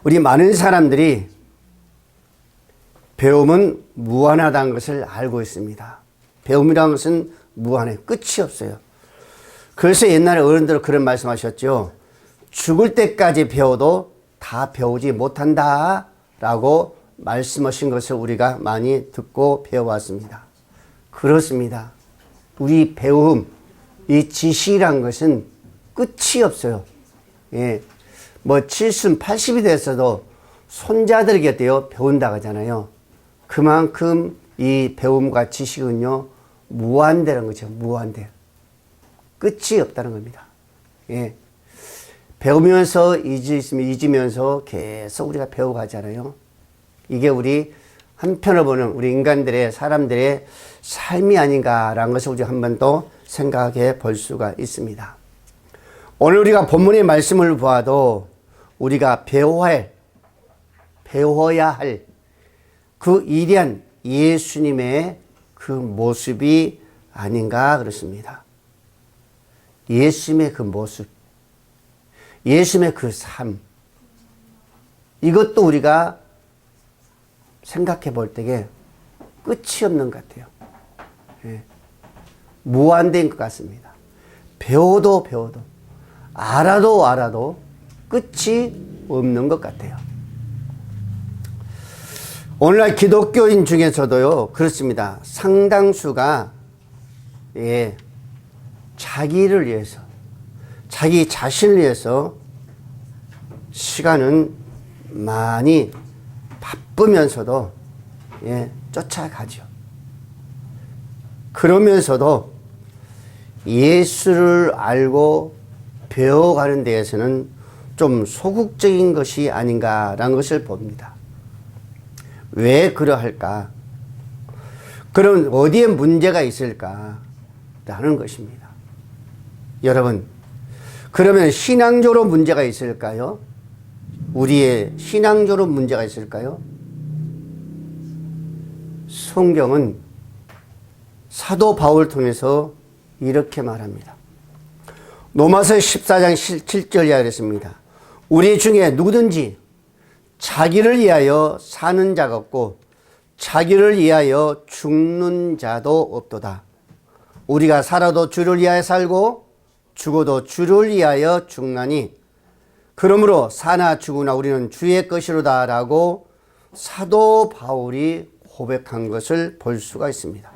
우리 많은 사람들이 배움은 무한하다는 것을 알고 있습니다. 배움이라는 것은 무한해. 끝이 없어요. 그래서 옛날에 어른들 그런 말씀하셨죠. 죽을 때까지 배워도 다 배우지 못한다 라고 말씀하신 것을 우리가 많이 듣고 배워왔습니다. 그렇습니다. 우리 배움, 이 지식이란 것은 끝이 없어요. 예. 뭐 70, 80이 됐어도 손자들에게 어때요? 배운다고 하잖아요. 그만큼 이 배움과 지식은요, 무한대라는 거죠. 무한대. 끝이 없다는 겁니다. 예. 배우면서 잊으면서 계속 우리가 배워가잖아요. 이게 우리 한편을 보는 우리 인간들의, 사람들의 삶이 아닌가라는 것을 우리 한 번 더 생각해 볼 수가 있습니다. 오늘 우리가 본문의 말씀을 보아도 우리가 배워야 할 그 위대한 예수님의 그 모습이 아닌가 그렇습니다. 예수님의 그 모습, 예수님의 그 삶, 이것도 우리가 생각해 볼 때에 끝이 없는 것 같아요. 예. 무한대인 것 같습니다. 배워도 알아도 끝이 없는 것 같아요. 오늘날 기독교인 중에서도요, 그렇습니다. 상당수가, 예, 자기를 위해서, 자기 자신을 위해서 시간은 많이 바쁘면서도, 예, 쫓아가죠. 그러면서도 예수를 알고 배워가는 데에서는 좀 소극적인 것이 아닌가라는 것을 봅니다. 왜 그러할까? 그럼 어디에 문제가 있을까? 라는 것입니다. 여러분, 그러면 신앙적으로 문제가 있을까요? 우리의 신앙적으로 문제가 있을까요? 성경은 사도 바울을 통해서 이렇게 말합니다. 로마서 14장 7절 이하 그랬습니다. 우리 중에 누구든지 자기를 위하여 사는 자가 없고 자기를 위하여 죽는 자도 없도다. 우리가 살아도 주를 위하여 살고 죽어도 주를 위하여 죽나니 그러므로 사나 죽으나 우리는 주의 것이로다 라고 사도 바울이 고백한 것을 볼 수가 있습니다.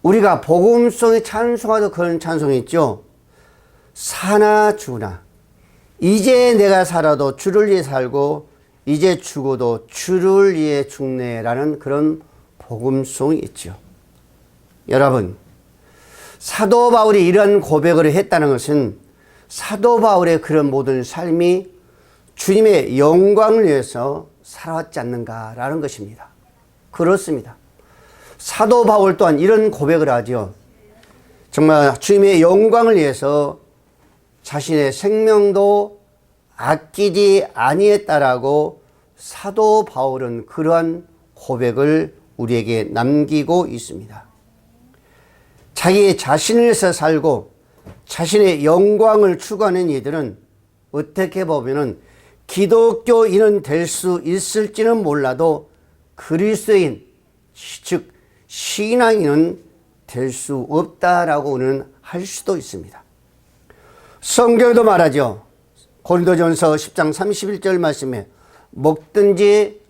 우리가 복음성의 찬송하도 그런 찬송이 있죠. 사나 죽으나 이제 내가 살아도 주를 위해 살고 이제 죽어도 주를 위해 죽네라는 그런 복음송이 있죠. 여러분, 사도 바울이 이런 고백을 했다는 것은 사도 바울의 그런 모든 삶이 주님의 영광을 위해서 살아왔지 않는가라는 것입니다. 그렇습니다. 사도 바울 또한 이런 고백을 하죠. 정말 주님의 영광을 위해서 자신의 생명도 아끼지 아니했다라고 사도 바울은 그러한 고백을 우리에게 남기고 있습니다. 자기 자신을 위해서 살고 자신의 영광을 추구하는 이들은 어떻게 보면은 기독교인은 될 수 있을지는 몰라도 그리스도인, 즉 신앙인은 될 수 없다라고는 할 수도 있습니다. 성경도 말하죠. 고린도전서 10장 31절 말씀에 먹든지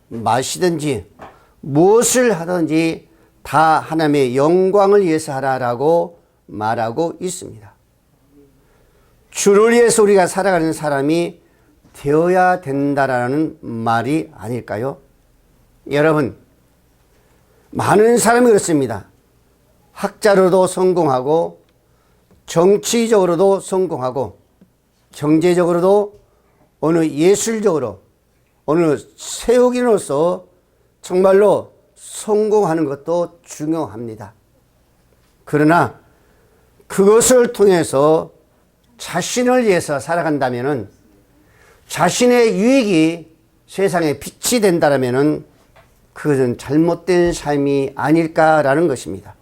마시든지 무엇을 하든지 다 하나님의 영광을 위해서 하라라고 말하고 있습니다. 주를 위해서 우리가 살아가는 사람이 되어야 된다라는 말이 아닐까요? 여러분, 많은 사람이 그렇습니다. 학자로도 성공하고 정치적으로도 성공하고 경제적으로도 어느 예술적으로 어느 세우기로서 정말로 성공하는 것도 중요합니다. 그러나 그것을 통해서 자신을 위해서 살아간다면은 자신의 유익이 세상에 빛이 된다면은 그것은 잘못된 삶이 아닐까라는 것입니다.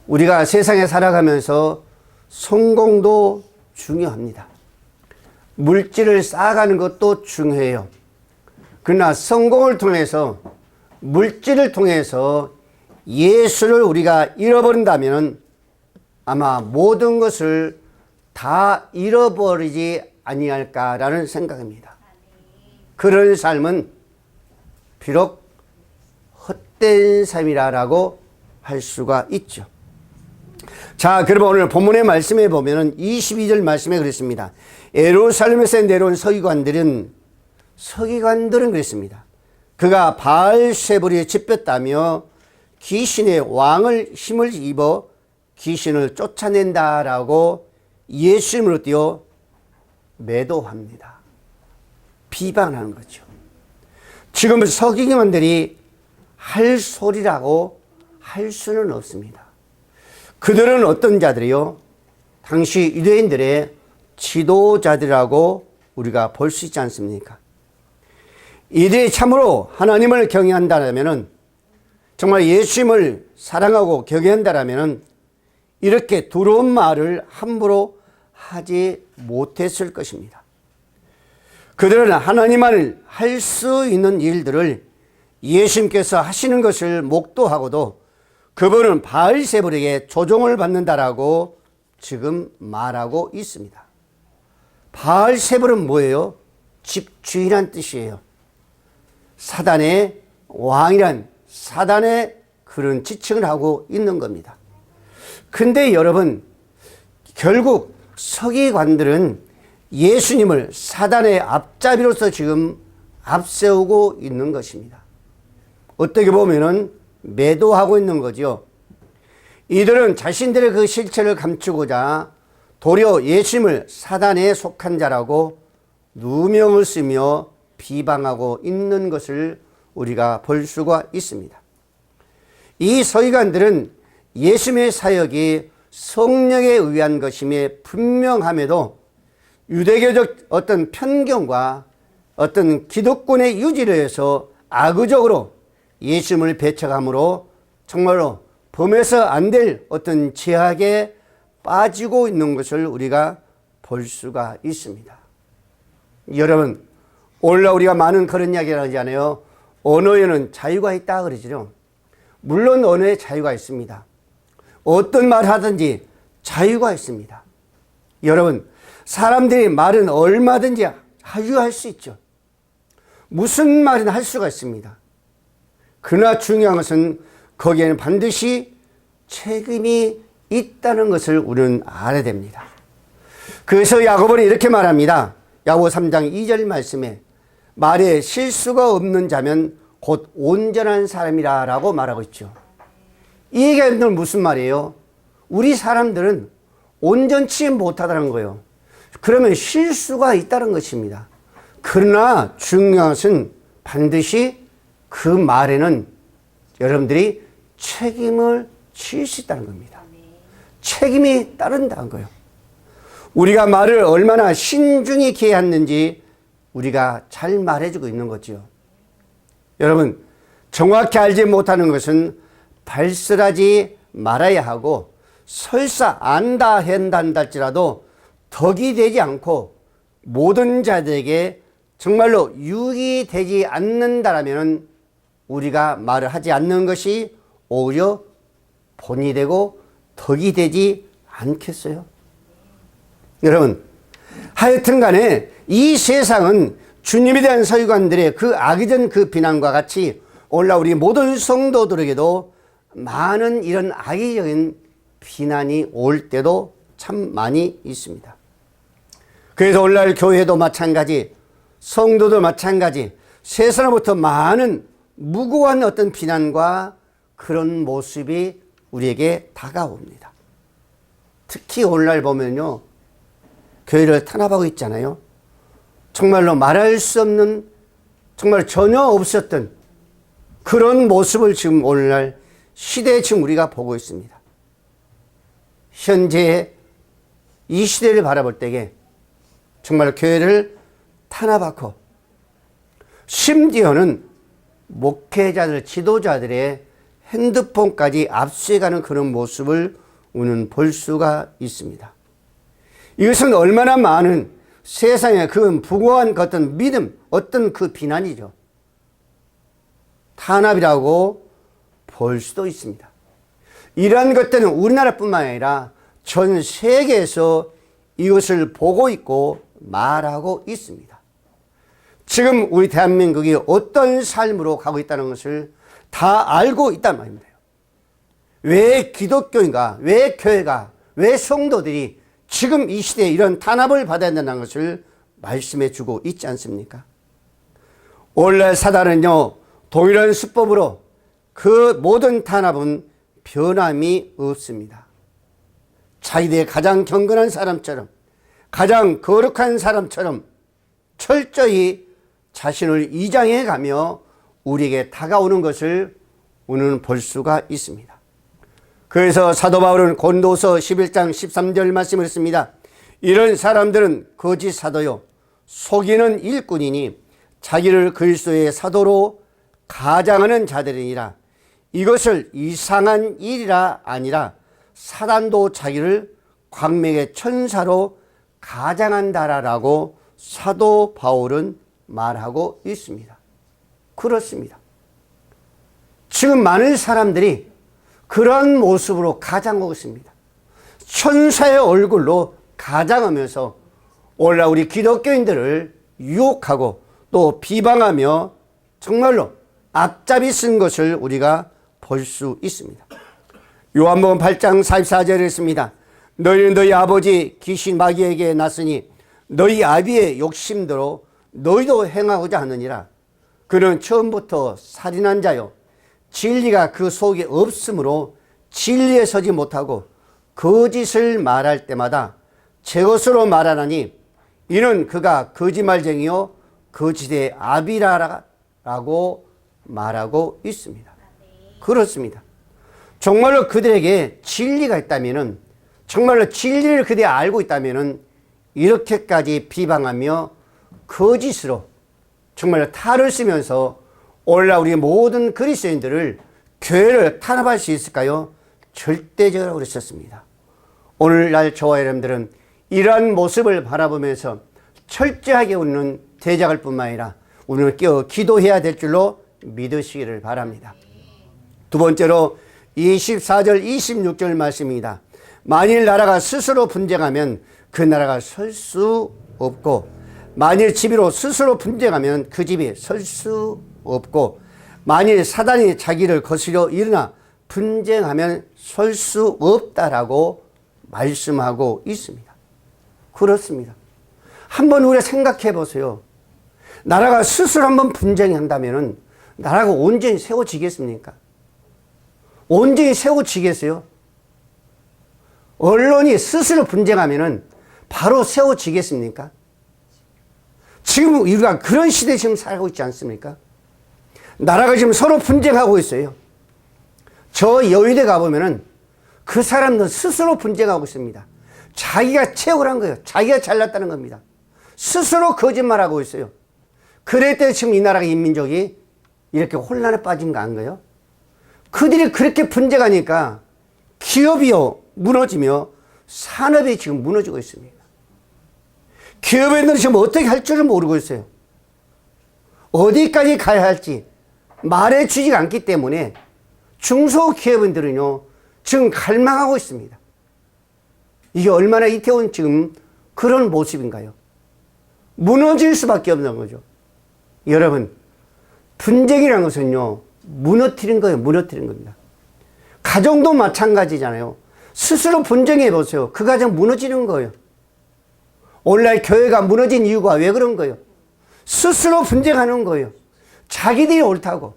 우리가 세상에 살아가면서 성공도 중요합니다. 물질을 쌓아가는 것도 중요해요. 그러나 성공을 통해서, 물질을 통해서 예수를 우리가 잃어버린다면 아마 모든 것을 다 잃어버리지 아니할까라는 생각입니다. 그런 삶은 비록 헛된 삶이라고 할 수가 있죠. 자, 그러면 오늘 본문의 말씀에 보면은 22절 말씀에 그랬습니다. 예루살렘에서 내려온 서기관들은 그랬습니다. 그가 바알세불에 집혔다며 귀신의 왕을 힘을 입어 귀신을 쫓아낸다라고 예수님으로 띄어 매도합니다. 비방하는 거죠. 지금 서기관들이 할 소리라고 할 수는 없습니다. 그들은 어떤 자들이요? 당시 유대인들의 지도자들이라고 우리가 볼 수 있지 않습니까? 이들이 참으로 하나님을 경외한다면, 정말 예수님을 사랑하고 경외한다면 이렇게 두려운 말을 함부로 하지 못했을 것입니다. 그들은 하나님만을 할 수 있는 일들을 예수님께서 하시는 것을 목도하고도 그분은 바알세불에게 조종을 받는다라고 지금 말하고 있습니다. 바알세불은 뭐예요? 집주인이란 뜻이에요. 사단의 왕이란, 사단의 그런 지칭을 하고 있는 겁니다. 근데 여러분, 결국 서기관들은 예수님을 사단의 앞잡이로서 지금 앞세우고 있는 것입니다. 어떻게 보면은 매도하고 있는 거죠. 이들은 자신들의 그 실체를 감추고자 도리어 예수님을 사단에 속한 자라고 누명을 쓰며 비방하고 있는 것을 우리가 볼 수가 있습니다. 이 서기관들은 예수님의 사역이 성령에 의한 것임에 분명함에도 유대교적 어떤 편견과 어떤 기득권의 유지를 해서 악의적으로 예수님을 배척함으로 정말로 범해서 안 될 어떤 제약에 빠지고 있는 것을 우리가 볼 수가 있습니다. 여러분, 오늘 우리가 많은 그런 이야기를 하잖아요. 언어에는 자유가 있다 그러죠. 물론 언어에 자유가 있습니다. 어떤 말 하든지 자유가 있습니다. 여러분, 사람들이 말은 얼마든지 자유할 수 있죠. 무슨 말이나 할 수가 있습니다. 그러나 중요한 것은 거기에는 반드시 책임이 있다는 것을 우리는 알아야 됩니다. 그래서 야고보는 이렇게 말합니다. 야고보 3장 2절 말씀에 말에 실수가 없는 자면 곧 온전한 사람이라고 말하고 있죠. 이 얘기는 무슨 말이에요? 우리 사람들은 온전치 못하다는 거예요. 그러면 실수가 있다는 것입니다. 그러나 중요한 것은 반드시 그 말에는 여러분들이 책임을 질 수 있다는 겁니다. 책임이 따른다는 거예요. 우리가 말을 얼마나 신중히 기했는지 우리가 잘 말해주고 있는 거죠. 여러분, 정확히 알지 못하는 것은 발설하지 말아야 하고 설사 안다 한다 할지라도 덕이 되지 않고 모든 자들에게 정말로 유익이 되지 않는다라면 우리가 말을 하지 않는 것이 오히려 본이 되고 덕이 되지 않겠어요? 여러분, 하여튼 간에 이 세상은 주님에 대한 서기관들의 그 악의전 그 비난과 같이 오늘날 우리 모든 성도들에게도 많은 이런 악의적인 비난이 올 때도 참 많이 있습니다. 그래서 오늘날 교회도 마찬가지, 성도도 마찬가지, 세상으로부터 많은 무고한 어떤 비난과 그런 모습이 우리에게 다가옵니다. 특히 오늘날 보면요, 교회를 탄압하고 있잖아요. 정말로 말할 수 없는, 정말 전혀 없었던 그런 모습을 지금 오늘날 시대에 지금 우리가 보고 있습니다. 현재 이 시대를 바라볼 때에 정말 교회를 탄압하고 심지어는 목회자들, 지도자들의 핸드폰까지 압수해가는 그런 모습을 우리는 볼 수가 있습니다. 이것은 얼마나 많은 세상에 그 부고한 그 어떤 믿음, 어떤 그 비난이죠. 탄압이라고 볼 수도 있습니다. 이러한 것들은 우리나라뿐만 아니라 전 세계에서 이것을 보고 있고 말하고 있습니다. 지금 우리 대한민국이 어떤 삶으로 가고 있다는 것을 다 알고 있단 말입니다. 왜 기독교인가, 왜 교회가, 왜 성도들이 지금 이 시대에 이런 탄압을 받아야 된다는 것을 말씀해 주고 있지 않습니까? 원래 사단은요, 동일한 수법으로 그 모든 탄압은 변함이 없습니다. 자기들의 가장 경건한 사람처럼, 가장 거룩한 사람처럼 철저히 자신을 이장해 가며 우리에게 다가오는 것을 우리는 볼 수가 있습니다. 그래서 사도 바울은 고린도서 11장 13절 말씀을 했습니다. 이런 사람들은 거짓 사도요, 속이는 일꾼이니 자기를 그리스도의 사도로 가장하는 자들이니라. 이것을 이상한 일이라 아니라 사단도 자기를 광명의 천사로 가장한다라고 사도 바울은 말하고 있습니다. 그렇습니다. 지금 많은 사람들이 그런 모습으로 가장하고 있습니다. 천사의 얼굴로 가장하면서 오늘날 우리 기독교인들을 유혹하고 또 비방하며 정말로 앞잡이 쓴 것을 우리가 볼 수 있습니다. 요한복음 8장 44절에 있습니다. 너희는 너희 아버지 귀신 마귀에게 났으니 너희 아비의 욕심대로 너희도 행하고자 하느니라. 그는 처음부터 살인한 자요, 진리가 그 속에 없으므로 진리에 서지 못하고 거짓을 말할 때마다 제 것으로 말하나니 이는 그가 거짓말쟁이요 거짓의 아비라라고 말하고 있습니다. 그렇습니다. 정말로 그들에게 진리가 있다면은, 정말로 진리를 그들이 알고 있다면은 이렇게까지 비방하며 거짓으로 정말 탈을 쓰면서 오늘날 우리 모든 그리스도인들을, 교회를 탄압할 수 있을까요? 절대적으로 그랬었습니다. 오늘날 저와 여러분들은 이러한 모습을 바라보면서 철저하게 우리는 대적할 뿐만 아니라 우리는 깨어 기도해야 될 줄로 믿으시기를 바랍니다. 두 번째로 24절 26절 말씀입니다. 만일 나라가 스스로 분쟁하면 그 나라가 설 수 없고, 만일 집이로 스스로 분쟁하면 그 집이 설 수 없고, 만일 사단이 자기를 거스려 일어나 분쟁하면 설 수 없다라고 말씀하고 있습니다. 그렇습니다. 한번 우리가 생각해 보세요. 나라가 스스로 한번 분쟁한다면 나라가 온전히 세워지겠습니까? 온전히 세워지겠어요? 언론이 스스로 분쟁하면 바로 세워지겠습니까? 지금 우리가 그런 시대에 지금 살고 있지 않습니까? 나라가 지금 서로 분쟁하고 있어요. 저 여의도에 가보면은 그 사람들 스스로 분쟁하고 있습니다. 자기가 최고란 거예요. 자기가 잘났다는 겁니다. 스스로 거짓말하고 있어요. 그럴 때 지금 이 나라가 인민족이 이렇게 혼란에 빠진 거 아닌가요? 그들이 그렇게 분쟁하니까 기업이요 무너지며 산업이 지금 무너지고 있습니다. 기업인들은 지금 어떻게 할 줄을 모르고 있어요. 어디까지 가야 할지 말해주지 않기 때문에 중소기업인들은요 지금 갈망하고 있습니다. 이게 얼마나 이태원 지금 그런 모습인가요? 무너질 수밖에 없는 거죠. 여러분, 분쟁이라는 것은요 무너뜨린 거예요. 무너뜨린 겁니다. 가정도 마찬가지잖아요. 스스로 분쟁해 보세요. 그 가정 무너지는 거예요. 오늘날 교회가 무너진 이유가 왜 그런 거예요? 스스로 분쟁하는 거예요. 자기들이 옳다고,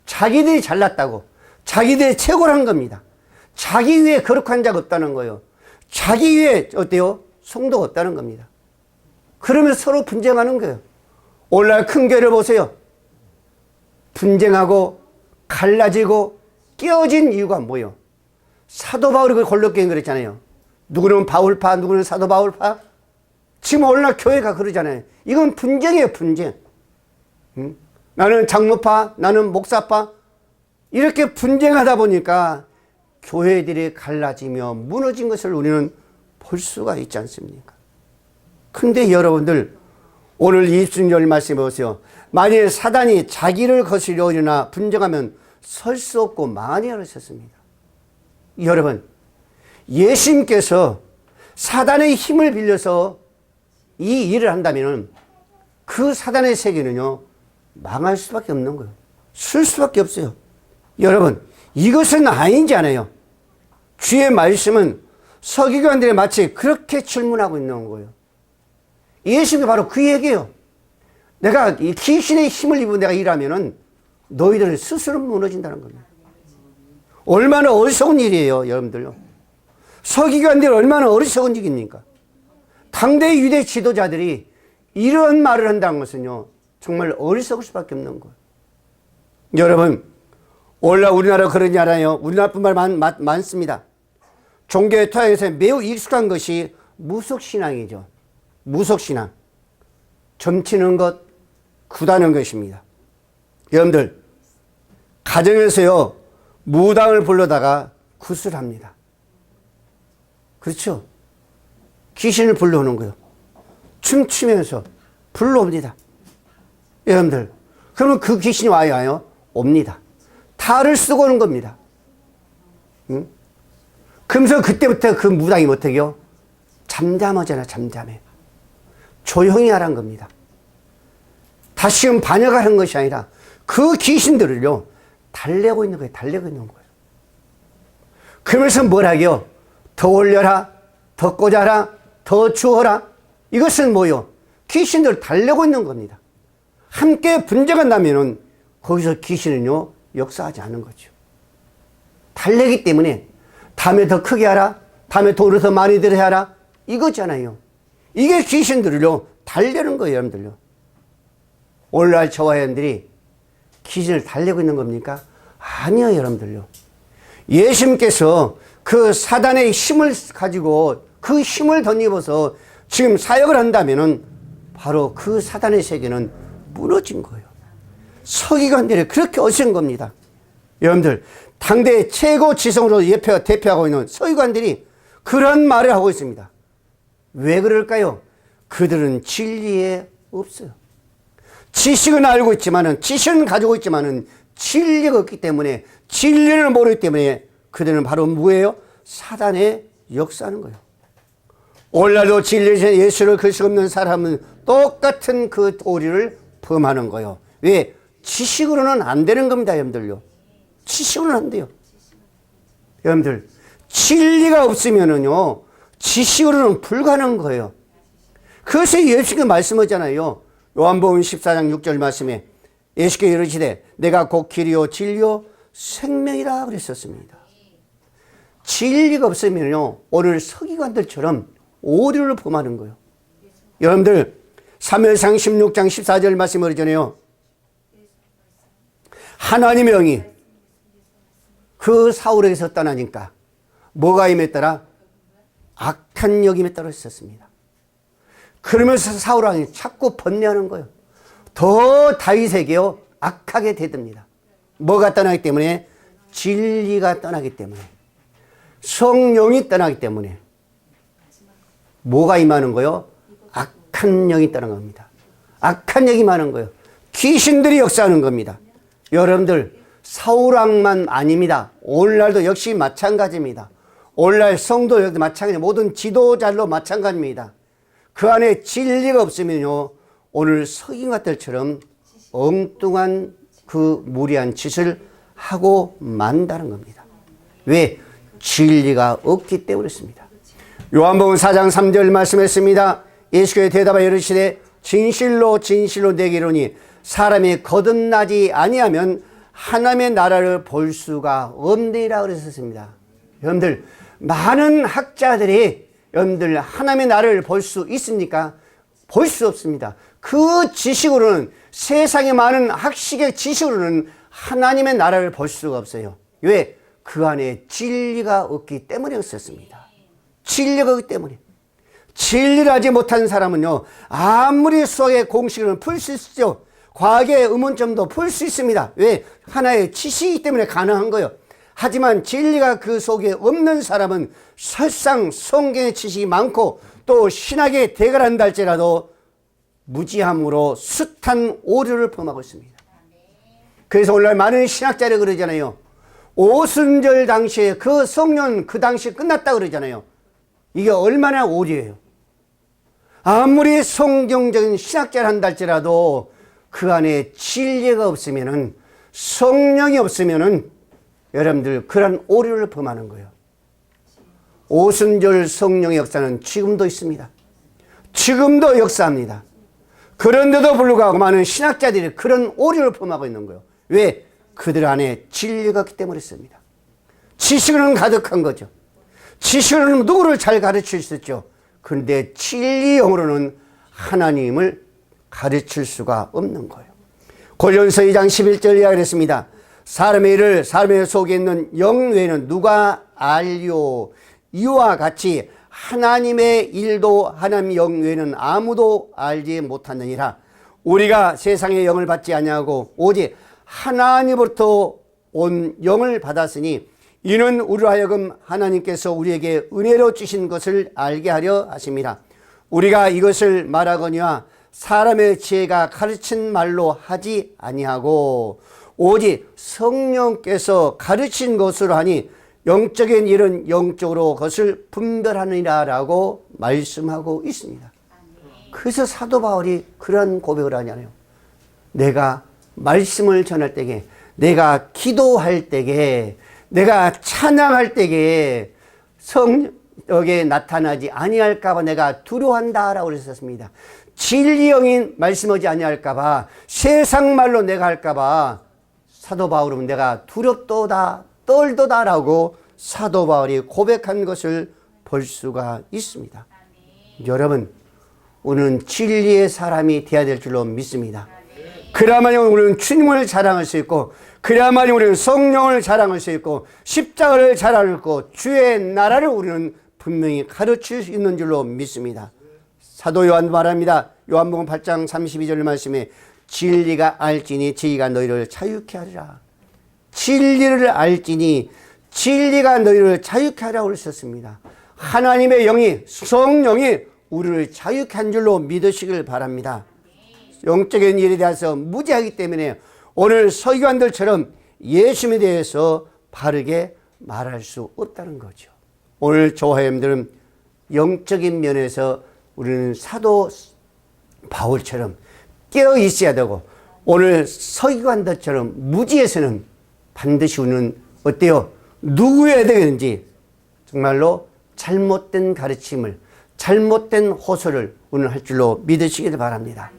자기들이 잘났다고, 자기들이 최고라는 겁니다. 자기 위에 거룩한 자가 없다는 거예요. 자기 위에 어때요? 성도가 없다는 겁니다. 그러면 서로 분쟁하는 거예요. 오늘날 큰 교회를 보세요. 분쟁하고 갈라지고 깨어진 이유가 뭐예요? 사도 바울이 그 골로교인 그랬잖아요. 누구는 바울파, 누구는 사도 바울파. 지금 오늘날 교회가 그러잖아요. 이건 분쟁이에요, 분쟁. 나는 장로파, 나는 목사파. 이렇게 분쟁하다 보니까 교회들이 갈라지며 무너진 것을 우리는 볼 수가 있지 않습니까? 근데 여러분들 오늘 20절 말씀해 보세요. 만일 사단이 자기를 거스려 일어나 분쟁하면 설 수 없고 많이 어르셨습니다. 여러분, 예수님께서 사단의 힘을 빌려서 이 일을 한다면 그 사단의 세계는요, 망할 수밖에 없는 거예요. 쓸 수밖에 없어요. 여러분, 이것은 아닌지 않아요. 주의 말씀은 서기관들이 마치 그렇게 질문하고 있는 거예요. 예수님이 바로 그 얘기예요. 내가 이 귀신의 힘을 입은 내가 일하면은 너희들은 스스로 무너진다는 겁니다. 얼마나 어리석은 일이에요, 여러분들요. 서기관들이 얼마나 어리석은 일입니까? 당대 유대 지도자들이 이런 말을 한다는 것은요, 정말 어리석을 수밖에 없는 거예요. 여러분, 오늘날 우리나라 그러지 않아요? 우리나라뿐만 많습니다. 종교의 토양에서 매우 익숙한 것이 무속신앙이죠. 무속신앙. 점치는 것, 구다는 것입니다. 여러분들, 가정에서요, 무당을 불러다가 구슬합니다. 그렇죠? 귀신을 불러오는 거예요. 춤추면서 불러옵니다. 여러분들, 그러면 그 귀신이 와요? 옵니다. 탈을 쓰고 오는 겁니다. 응? 그러면서 그때부터 그 무당이 못하게요? 잠잠하잖아, 잠잠해. 조용히 하라는 겁니다. 다시금 반역하는 것이 아니라 그 귀신들을요, 달래고 있는 거예요. 달래고 있는 거예요. 그러면서 뭘 하게요? 더 올려라, 더 꽂아라, 더 주어라. 이것은 뭐요? 귀신들을 달래고 있는 겁니다. 함께 분쟁가 나면은 거기서 귀신은요, 역사하지 않은 거죠. 달래기 때문에 다음에 더 크게 하라, 다음에 돈을 더 많이 들여야 하라, 이거잖아요. 이게 귀신들을요, 달래는 거예요, 여러분들요. 오늘날 저와 여러분들이 귀신을 달래고 있는 겁니까? 아니요, 여러분들요. 예수님께서 그 사단의 힘을 가지고 그 힘을 덧입어서 지금 사역을 한다면은 바로 그 사단의 세계는 무너진 거예요. 서기관들이 그렇게 어신 겁니다. 여러분들, 당대 최고 지성으로 대표하고 있는 서기관들이 그런 말을 하고 있습니다. 왜 그럴까요? 그들은 진리에 없어요. 지식은 알고 있지만은, 지식은 가지고 있지만은 진리가 없기 때문에, 진리를 모르기 때문에 그들은 바로 뭐예요? 사단에 역사하는 거예요. 오늘날도 진리의 예수를 글수 없는 사람은 똑같은 그 도리를 범하는 거예요. 왜? 지식으로는 안 되는 겁니다, 여러분들요. 지식으로는 안 돼요. 여러분들, 진리가 없으면은요, 지식으로는 불가능한 거예요. 그래서 예수님이 말씀하잖아요. 요한복음 14장 6절 말씀에 예수께서 이르시되 내가 곧 길이요 진리요 생명이라 그랬었습니다. 진리가 없으면요, 오늘 서기관들처럼 오류를 범하는 거예요. 여러분들, 사무엘상 16장 14절 말씀을 전해요. 하나님의 영이 그 사울에게서 떠나니까 뭐가 임했더라? 악한 영이 임했다고 했었습니다. 그러면서 사울 왕이 자꾸 번뇌하는 거예요. 더 다윗에게요, 악하게 되듭니다. 뭐가 떠나기 때문에? 진리가 떠나기 때문에, 성령이 떠나기 때문에. 뭐가 임하는 거예요? 악한 영이 떠나는 겁니다. 악한 영이 임하는 거예요. 귀신들이 역사하는 겁니다. 여러분들, 사울왕만 아닙니다. 오늘날도 역시 마찬가지입니다. 오늘날 성도 역시 마찬가지, 모든 지도자로 마찬가지입니다. 그 안에 진리가 없으면요, 오늘 서기관들처럼 엉뚱한 그 무리한 짓을 하고 만다는 겁니다. 왜? 진리가 없기 때문이었습니다. 요한복음 4장 3절 말씀했습니다. 예수께서 대답하여 이르시되 진실로 진실로 내게 이르노니 사람이 거듭나지 아니하면 하나님의 나라를 볼 수가 없느니라 그랬었습니다. 여러분들, 많은 학자들이 여러분들 하나님의 나라를 볼 수 있습니까? 볼 수 없습니다. 그 지식으로는, 세상에 많은 학식의 지식으로는 하나님의 나라를 볼 수가 없어요. 왜? 그 안에 진리가 없기 때문이었습니다. 진리가 없기 때문에. 진리를 하지 못한 사람은요, 아무리 수학의 공식을 풀 수 있죠. 과학의 의문점도 풀 수 있습니다. 왜? 하나의 지식이기 때문에 가능한 거예요. 하지만 진리가 그 속에 없는 사람은 설상 성경의 지식이 많고 또 신학에 대결한다 할지라도 무지함으로 숱한 오류를 범하고 있습니다. 그래서 오늘날 많은 신학자를 그러잖아요. 오순절 당시에 그 성령 그 당시 끝났다 그러잖아요. 이게 얼마나 오류예요. 아무리 성경적인 신학자를 한다 할지라도 그 안에 진리가 없으면은, 성령이 없으면은 여러분들 그런 오류를 범하는 거예요. 오순절 성령의 역사는 지금도 있습니다. 지금도 역사합니다. 그런데도 불구하고 많은 신학자들이 그런 오류를 범하고 있는 거예요. 왜? 그들 안에 진리가 없기 때문이었습니다. 지식은 가득한 거죠. 지식은 누구를 잘 가르칠 수 있죠. 그런데 진리 영으로는 하나님을 가르칠 수가 없는 거예요. 고린도서 2장 11절 이야기했습니다. 사람의 일을 사람의 속에 있는 영 외에는 누가 알리오. 이와 같이 하나님의 일도 하나님 영 외에는 아무도 알지 못하느니라. 우리가 세상의 영을 받지 아니하고 오직 하나님으로부터 온 영을 받았으니 이는 우리로 하여금 하나님께서 우리에게 은혜로 주신 것을 알게 하려 하심이라. 우리가 이것을 말하거니와 사람의 지혜가 가르친 말로 하지 아니하고 오직 성령께서 가르친 것으로 하니 영적인 일은 영적으로 그것을 분별하느니라 라고 말씀하고 있습니다. 그래서 사도 바울이 그런 고백을 하잖아요. 내가 말씀을 전할 때에, 내가 기도할 때에, 내가 찬양할 때에 성령에 나타나지 아니할까 봐 내가 두려워한다 라고 그랬었습니다. 진리영이 말씀하지 아니할까 봐, 세상 말로 내가 할까 봐 사도 바울은 내가 두렵도다 떨도다 라고 사도 바울이 고백한 것을 볼 수가 있습니다. 여러분, 우리는 진리의 사람이 되어야 될 줄로 믿습니다. 그래야만이 우리는 주님을 자랑할 수 있고, 그래야만이 우리는 성령을 자랑할 수 있고, 십자가를 자랑할 수 있고, 주의 나라를 우리는 분명히 가르칠 수 있는 줄로 믿습니다. 사도 요한 말합니다. 요한복음 8장 32절 말씀에 진리가 알지니 지혜가 너희를 자유케 하리라. 진리를 알지니 진리가 너희를 자유케 하라고 그러셨습니다. 하나님의 영이, 성령이 우리를 자유케 한 줄로 믿으시길 바랍니다. 영적인 일에 대해서 무지하기 때문에 오늘 서기관들처럼 예수님에 대해서 바르게 말할 수 없다는 거죠. 오늘 저와 여러분들은 영적인 면에서 우리는 사도 바울처럼 깨어 있어야 되고, 오늘 서기관들처럼 무지에서는 반드시 우리는 어때요? 누구여야 되는지 정말로 잘못된 가르침을, 잘못된 호소를 오늘 할 줄로 믿으시길 바랍니다.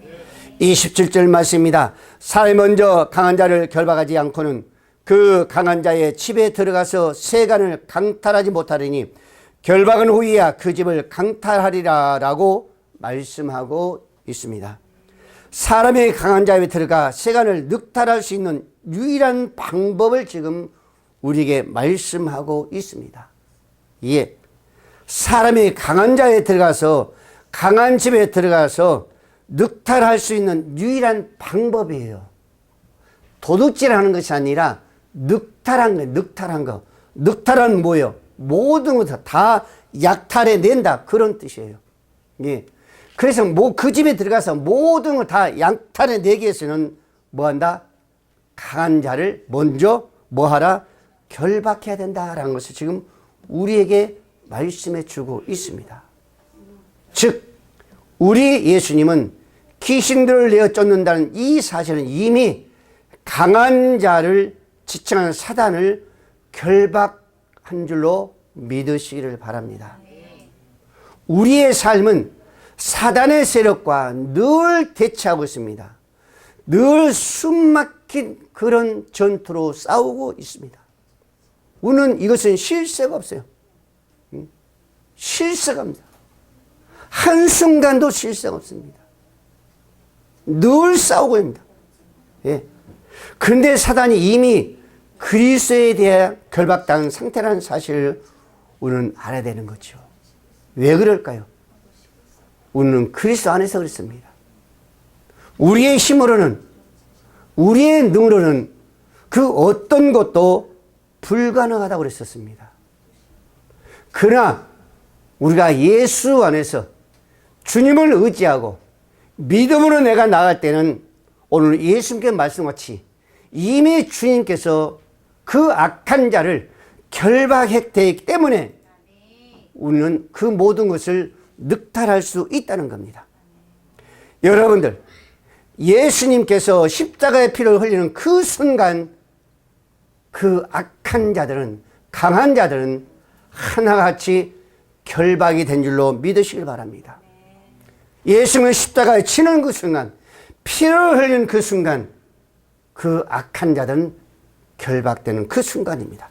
27절 말씀입니다. 사람이 먼저 강한 자를 결박하지 않고는 그 강한 자의 집에 들어가서 세간을 강탈하지 못하리니 결박은 후에야 그 집을 강탈하리라 라고 말씀하고 있습니다. 사람이 강한 자에 들어가 세간을 늑탈할 수 있는 유일한 방법을 지금 우리에게 말씀하고 있습니다. 예, 사람이 강한 자에 들어가서, 강한 집에 들어가서 늑탈할 수 있는 유일한 방법이에요. 도둑질하는 것이 아니라 늑탈한 거, 늑탈한 거. 늑탈은 뭐예요? 모든 것을 다 약탈해 낸다, 그런 뜻이에요. 예. 그래서 그 집에 들어가서 모든 걸 다 약탈해 내기 위해서는 뭐 한다? 강한 자를 먼저 뭐 하라? 결박해야 된다라는 것을 지금 우리에게 말씀해 주고 있습니다. 즉, 우리 예수님은 귀신들을 내어 쫓는다는 이 사실은 이미 강한 자를 지칭하는 사단을 결박한 줄로 믿으시기를 바랍니다. 우리의 삶은 사단의 세력과 늘 대치하고 있습니다. 늘 숨막힌 그런 전투로 싸우고 있습니다. 우리는 이것은 쉴 새가 없어요. 쉴 새가 없습니다. 한순간도 쉴 새가 없습니다. 늘 싸우고 있습니다. 예. 그런데 사단이 이미 그리스도에 대해 결박당한 상태라는 사실을 우리는 알아야 되는 거죠. 왜 그럴까요? 우리는 그리스도 안에서 그렇습니다. 우리의 힘으로는, 우리의 능으로는 그 어떤 것도 불가능하다고 그랬었습니다. 그러나 우리가 예수 안에서 주님을 의지하고 믿음으로 내가 나갈 때는 오늘 예수님께 말씀같이 이미 주님께서 그 악한 자를 결박했기 때문에 우리는 그 모든 것을 늑탈할 수 있다는 겁니다. 여러분들, 예수님께서 십자가의 피를 흘리는 그 순간 그 악한 자들은, 강한 자들은 하나같이 결박이 된 줄로 믿으시길 바랍니다. 예수님은 십자가에 치는 그 순간, 피를 흘리는 그 순간, 그 악한 자들은 결박되는 그 순간입니다.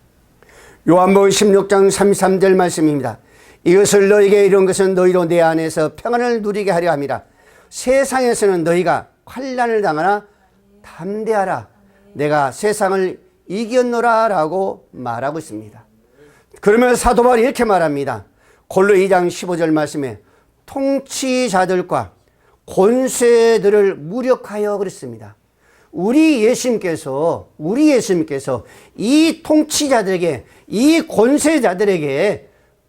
요한복음 16장 33절 말씀입니다. 이것을 너희에게 이룬 것은 너희로 내 안에서 평안을 누리게 하려 함이라. 세상에서는 너희가 환난을 당하나 담대하라. 내가 세상을 이겼노라 라고 말하고 있습니다. 그러면 사도 바울이 이렇게 말합니다. 골로 2장 15절 말씀에 통치자들과 권세들을 무력하여 그랬습니다. 우리 예수님께서 이 통치자들에게, 이 권세자들에게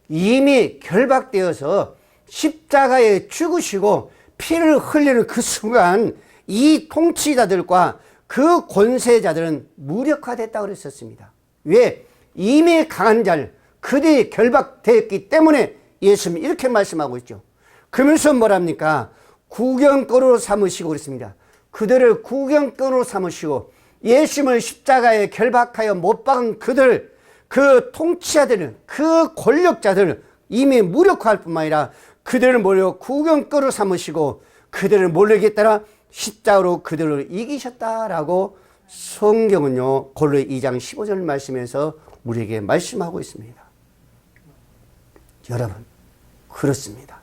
이미 결박되어서 십자가에 죽으시고 피를 흘리는 그 순간 이 통치자들과 그 권세자들은 무력화됐다고 그랬었습니다. 왜? 이미 강한 자를 그들이 결박되었기 때문에 예수님이 이렇게 말씀하고 있죠. 그러면서 뭐랍니까? 구경거리로 삼으시고 그랬습니다. 그들을 구경거리로 삼으시고 예수님을 십자가에 결박하여 못 박은 그들, 그 통치자들은, 그 권력자들을 이미 무력화할 뿐만 아니라 그들을 몰려 구경거리로 삼으시고 그들을 몰려에 따라 십자가로 그들을 이기셨다라고 성경은요 골로 2장 15절 말씀에서 우리에게 말씀하고 있습니다. 여러분, 그렇습니다.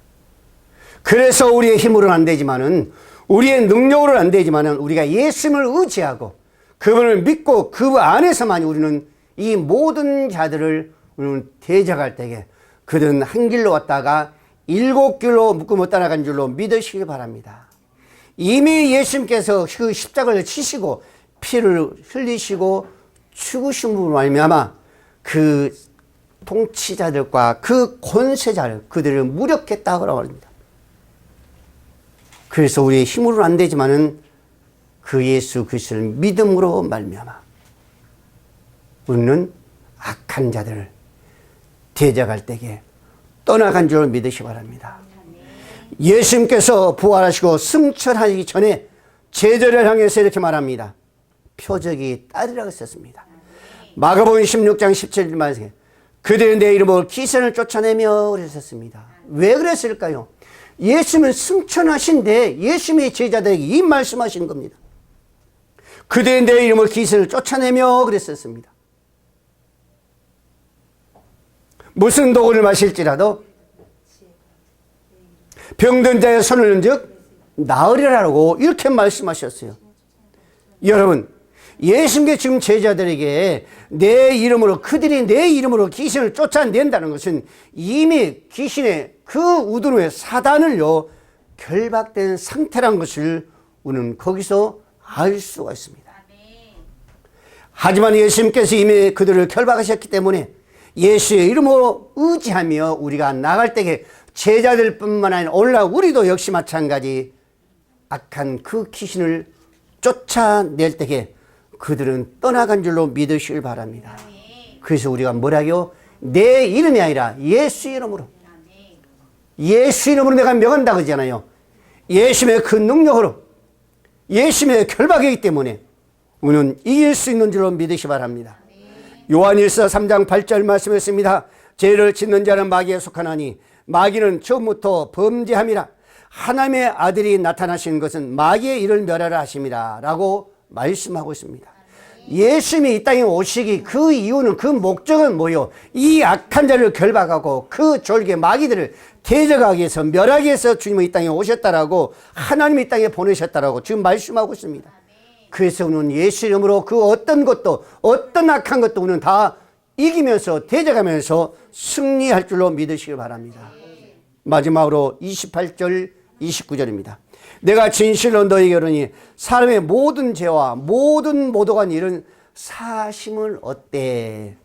그래서 우리의 힘으로는 안 되지만은, 우리의 능력으로는 안 되지만은 우리가 예수님을 의지하고 그분을 믿고 그 안에서만 우리는 이 모든 자들을 우리는 대적할 때에 그들은 한 길로 왔다가 7길로 묶고 못 따라간 줄로 믿으시기 바랍니다. 이미 예수님께서 그 십자가를 치시고 피를 흘리시고 죽으심으로 말미암아 그 통치자들과 그 권세자를 그들을 무력했다고 합니다. 그래서 우리의 힘으로는 안 되지만은 그 예수 그리스도를 믿음으로 말미암아 우리는 악한 자들을 대적할 때에 떠나간 줄 믿으시기 바랍니다. 예수님께서 부활하시고 승천하기 전에 제자를 향해서 이렇게 말합니다. 표적이 따르라고 썼습니다. 마가복음 16장 17절 말씀에 그들은 내 이름으로 귀신을 쫓아내며 그랬었습니다. 왜 그랬을까요? 예수님은 승천하신데 예수님의 제자들에게 이 말씀하시는 겁니다. 그들은 내 이름으로 귀신을 쫓아내며 그랬었습니다. 무슨 독을 마실지라도 병든 자의 손을 얹어 나으리라고 이렇게 말씀하셨어요. 여러분, 예수님께 지금 제자들에게 내 이름으로, 그들이 내 이름으로 귀신을 쫓아낸다는 것은 이미 귀신의 그 우두루의 사단을요 결박된 상태란 것을 우리는 거기서 알 수가 있습니다. 하지만 예수님께서 이미 그들을 결박하셨기 때문에 예수의 이름으로 의지하며 우리가 나갈 때에 제자들뿐만 아니라 오늘날 우리도 역시 마찬가지 악한 그 귀신을 쫓아낼 때에 그들은 떠나간 줄로 믿으시길 바랍니다. 그래서 우리가 뭐라고요? 내 이름이 아니라 예수 이름으로, 예수 이름으로 내가 명한다 그러잖아요. 예수님의 그 능력으로, 예수님의 결박이기 때문에 우리는 이길 수 있는 줄로 믿으시기 바랍니다. 요한일서 3장 8절 말씀했습니다. 죄를 짓는 자는 마귀에 속하나니 마귀는 처음부터 범죄함이라. 하나님의 아들이 나타나신 것은 마귀의 일을 멸하라 하심이라 라고 말씀하고 있습니다. 예수님이 이 땅에 오시기 그 이유는, 그 목적은 뭐요? 이 악한 자를 결박하고 그 졸개 마귀들을 대적하기 위해서, 멸하기 위해서 주님은 이 땅에 오셨다라고, 하나님이 이 땅에 보내셨다라고 지금 말씀하고 있습니다. 그래서 우리는 예수 이름으로 그 어떤 것도, 어떤 악한 것도 우리는 다 이기면서, 대적하면서 승리할 줄로 믿으시길 바랍니다. 마지막으로 28절 29절입니다. 내가 진실로 너희에게 이르노니 사람의 모든 죄와 모든 모독한 일은 사심을 얻되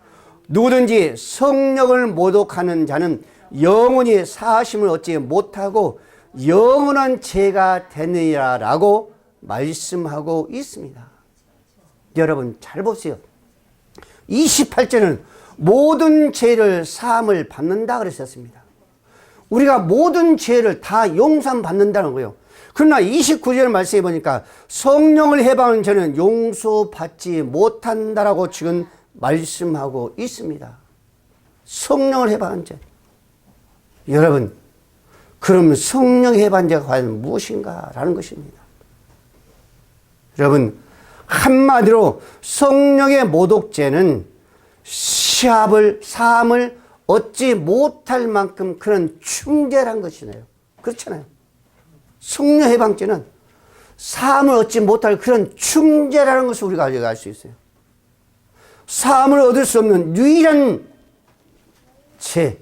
누구든지 성령을 모독하는 자는 영원히 사심을 얻지 못하고 영원한 죄가 되느니라라고 말씀하고 있습니다. 여러분 잘 보세요. 28절은 모든 죄를 사함을 받는다 그랬었습니다. 우리가 모든 죄를 다 용서받는다는 거예요. 그러나 29절 말씀해 보니까 성령을 해방한 죄는 용서받지 못한다라고 지금 말씀하고 있습니다. 성령을 해방한 죄. 여러분, 그럼 성령 해방한 죄가 과연 무엇인가라는 것입니다. 여러분, 한마디로 성령의 모독죄는 사함을 얻지 못할 만큼 그런 충절한 것이네요. 그렇잖아요. 성령 해방죄는 사함을 얻지 못할 그런 충절하는 것을 우리가 알 수 있어요. 사함을 얻을 수 없는 유일한 죄,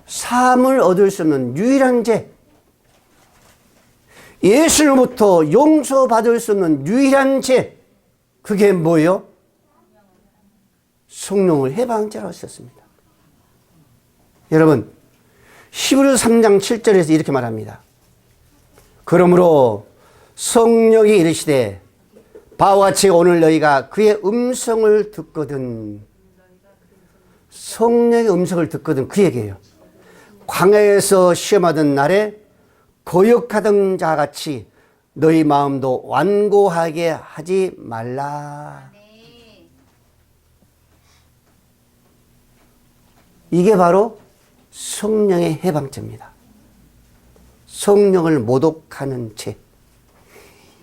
사함을 얻을 수 없는 유일한 죄, 예수로부터 용서받을 수 없는 유일한 죄, 그게 뭐예요? 성령을 해방죄라고 했었습니다. 여러분, 히브리서 3장 7절에서 이렇게 말합니다. 그러므로 성령이 이르시되 바와 같이 오늘 너희가 그의 음성을 듣거든, 성령의 음성을 듣거든 그 얘기예요. 광야에서 시험하던 날에 거역하던 자같이 너희 마음도 완고하게 하지 말라. 이게 바로 성령의 해방죄입니다. 성령을 모독하는 죄.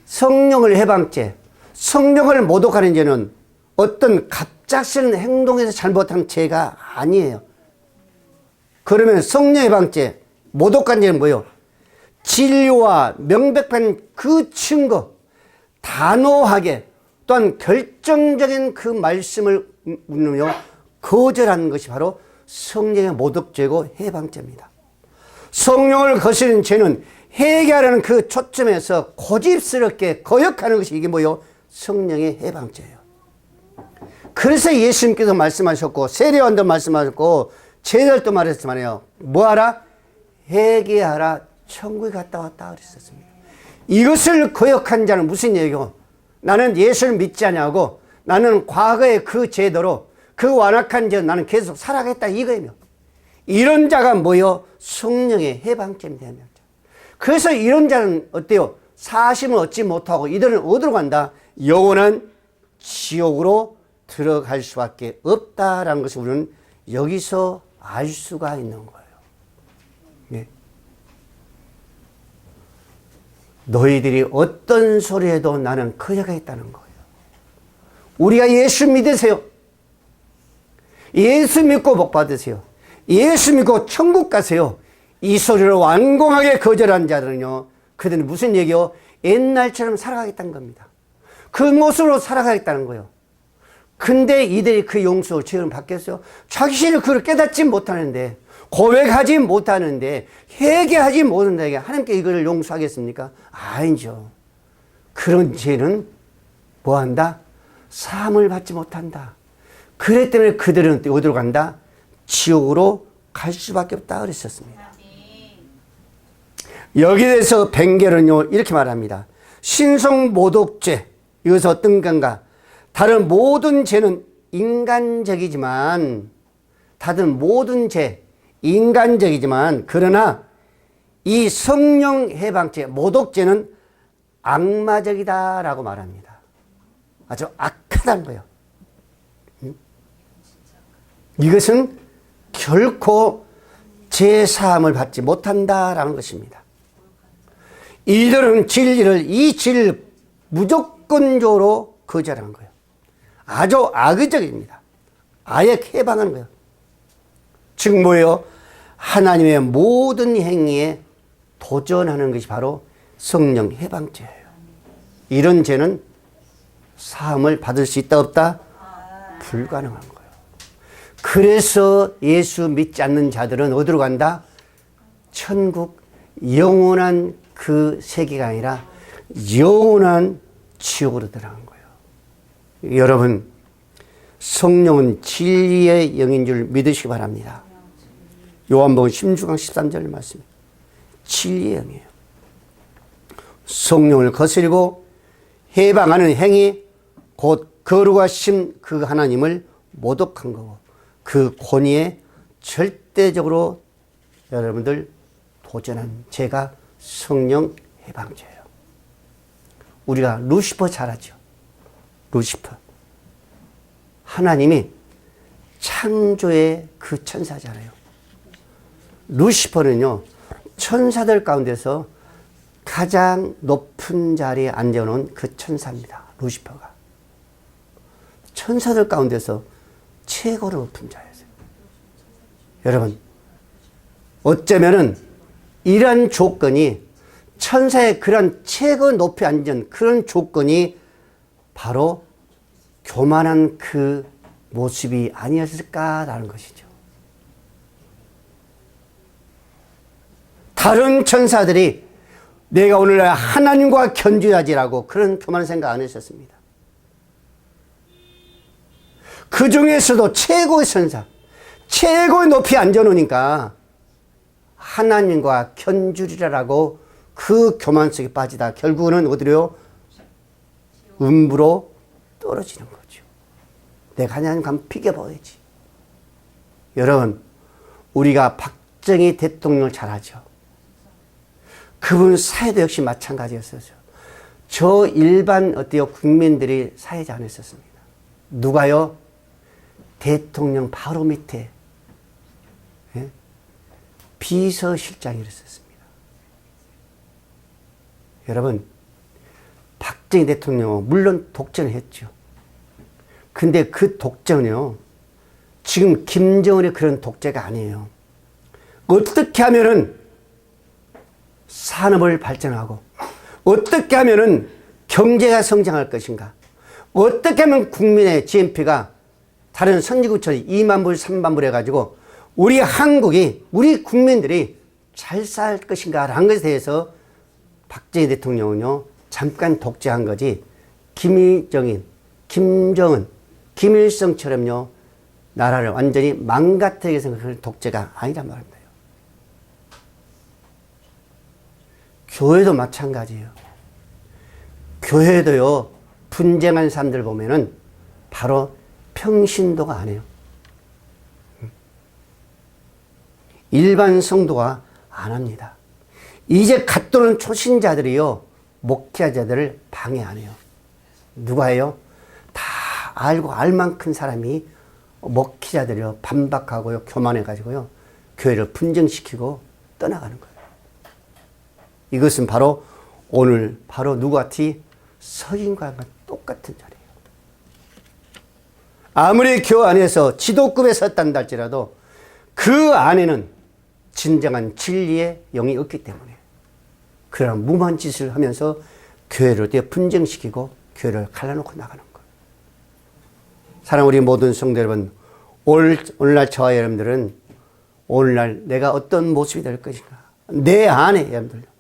성령을 해방죄. 성령을 모독하는 죄는 어떤 갑작스러운 행동에서 잘못한 죄가 아니에요. 그러면 성령 해방죄, 모독한 죄는 뭐예요? 진리와 명백한 그 증거, 단호하게 또한 결정적인 그 말씀을 거절하는 것이 바로 성령의 모독죄고 해방죄입니다. 성령을 거스르는 죄는 회개하려는 그 초점에서 고집스럽게 거역하는 것이 이게 뭐예요? 성령의 해방죄예요. 그래서 예수님께서 말씀하셨고 세례요한도 말씀하셨고 제자들도 말했지만요. 뭐하라? 회개하라. 천국에 갔다 왔다 그랬었습니다. 이것을 거역한 자는 무슨 얘기고? 나는 예수를 믿지 않냐고, 나는 과거의 그 제도로 그 완악한 죄 나는 계속 살아가겠다 이거예요. 이런 자가 뭐요? 성령의 해방죄입니다. 그래서 이런 자는 어때요? 사심을 얻지 못하고 이들은 어디로 간다? 영원한 지옥으로 들어갈 수밖에 없다라는 것을 우리는 여기서 알 수가 있는 거예요. 네. 너희들이 어떤 소리 해도 나는 거역하겠다는 거예요. 우리가 예수 믿으세요. 예수 믿고 복 받으세요. 예수 믿고 천국 가세요. 이 소리를 완공하게 거절한 자들은요, 그들은 무슨 얘기요? 옛날처럼 살아가겠다는 겁니다. 그 모습으로 살아가겠다는 거예요. 근데 이들이 그 용서, 죄를 받겠어요? 자신을 그걸 깨닫지 못하는데, 고백하지 못하는데, 회개하지 못한다게 하나님께 이걸 용서하겠습니까? 아니죠. 그런 죄는 뭐한다? 사함을 받지 못한다. 그랬기 때문에 그들은 어디로 간다? 지옥으로 갈 수밖에 없다 그랬었습니다. 여기에 대해서 벵겔은요 이렇게 말합니다. 신성모독죄, 이것은 어떤 건가? 다른 모든 죄는 인간적이지만, 다른 모든 죄 인간적이지만, 그러나 이 성령 해방죄, 모독죄는 악마적이다라고 말합니다. 아주 악하다는 거예요. 이것은 결코 죄 사함을 받지 못한다라는 것입니다. 이들은 진리를, 이 진리를 무조건적으로 거절하는 거예요. 아주 악의적입니다. 아예 해방하는 거예요. 즉 뭐예요? 하나님의 모든 행위에 도전하는 것이 바로 성령 해방죄예요. 이런 죄는 사함을 받을 수 있다 없다? 불가능한 거예요. 그래서 예수 믿지 않는 자들은 어디로 간다? 천국, 영원한 그 세계가 아니라 영원한 지옥으로 들어간 거예요. 여러분, 성령은 진리의 영인 줄 믿으시기 바랍니다. 요한복음 16장 13절 말씀. 진리의 영이에요. 성령을 거스리고 해방하는 행위, 곧 거룩하신 그 하나님을 모독한 거고, 그 권위에 절대적으로 여러분들 도전한 죄가 성령 해방죄예요. 우리가 루시퍼 잘 알죠? 루시퍼. 하나님이 창조의 그 천사잖아요. 루시퍼는요, 천사들 가운데서 가장 높은 자리에 앉아놓은 그 천사입니다. 루시퍼가. 천사들 가운데서 최고로 높은 자였어요. 여러분, 어쩌면은 이런 조건이, 천사의 그런 최고 높이 앉은 그런 조건이 바로 교만한 그 모습이 아니었을까라는 것이죠. 다른 천사들이 내가 오늘날 하나님과 견주하지라고 그런 교만한 생각 안 했었습니다. 그 중에서도 최고의 천사, 최고의 높이 앉아놓으니까 하나님과 견주리라고 그 교만 속에 빠지다 결국은 어디로요? 음부로 떨어지는 거죠. 내가 하나님 가면 비겨봐야지. 여러분, 우리가 박정희 대통령을 잘 알죠. 그분 사회도 역시 마찬가지였어요. 저 일반 어때요? 국민들이 사회자 안 했었습니다. 누가요? 대통령 바로 밑에 비서실장이 있었습니다. 여러분, 박정희 대통령은 물론 독재를 했죠. 근데 그 독재는요, 지금 김정은의 그런 독재가 아니에요. 어떻게 하면은 산업을 발전하고, 어떻게 하면은 경제가 성장할 것인가, 어떻게 하면 국민의 GNP가 다른 선진국처럼 2만 불, 3만 불 해가지고 우리 한국이, 우리 국민들이 잘 살 것인가 라는 것에 대해서 박정희 대통령은요, 잠깐 독재한 거지, 김정은, 김일성처럼요, 나라를 완전히 망가뜨리게 생각하는 독재가 아니란 말입니다. 교회도 마찬가지예요. 교회도요, 분쟁한 사람들 보면은 바로 평신도가 아니에요. 일반 성도가 안 합니다. 이제 갓 들어온 초신자들이요, 목회자들을 방해 안 해요. 누가 해요? 다 알고 알만큼 사람이 목회자들이요, 반박하고요, 교만해가지고요, 교회를 분쟁시키고 떠나가는 거예요. 이것은 바로 오늘 바로 누구같이 서인과 똑같은 자리예요. 아무리 교회 안에서 지도급에 섰단다 할지라도 그 안에는 진정한 진리의 영이 없기 때문에 그런 무모한 짓을 하면서 교회를 분쟁시키고 교회를 갈라놓고 나가는 거예요. 사랑하는 우리 모든 성도 여러분, 오늘날 저와 여러분들은 오늘날 내가 어떤 모습이 될 것인가, 내 안에 여러분들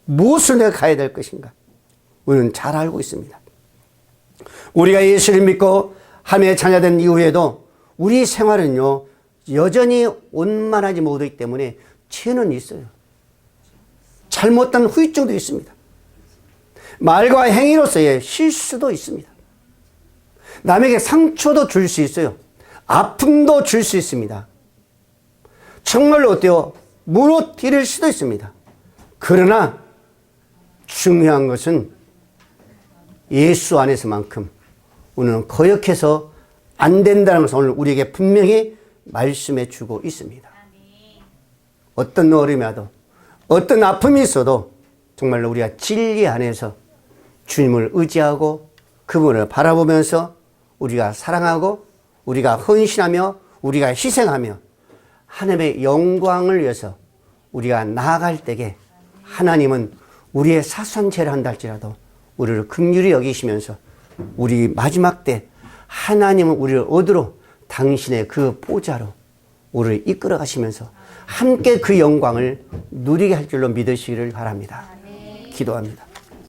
무엇을 내가 가야 될 것인가, 우리는 잘 알고 있습니다. 우리가 예수를 믿고 하나님의 자녀된 이후에도 우리 생활은요, 여전히 원만하지 못하기 때문에 죄는 있어요. 잘못한 후유증도 있습니다. 말과 행위로서의 실수도 있습니다. 남에게 상처도 줄 수 있어요. 아픔도 줄 수 있습니다. 정말로 어때요? 무너뜨릴 수도 있습니다. 그러나 중요한 것은 예수 안에서만큼 우리는 거역해서 안 된다는 것을 오늘 우리에게 분명히 말씀해 주고 있습니다. 어떤 어려움이 와도, 어떤 아픔이 있어도 정말로 우리가 진리 안에서 주님을 의지하고 그분을 바라보면서 우리가 사랑하고 우리가 헌신하며 우리가 희생하며 하나님의 영광을 위해서 우리가 나아갈 때에 하나님은 우리의 사소한 죄를 한다 할지라도 우리를 긍휼히 여기시면서 우리 마지막 때 하나님은 우리를 어디로, 당신의 그 보좌로 우리를 이끌어 가시면서 함께 그 영광을 누리게 할 줄로 믿으시기를 바랍니다. 기도합니다.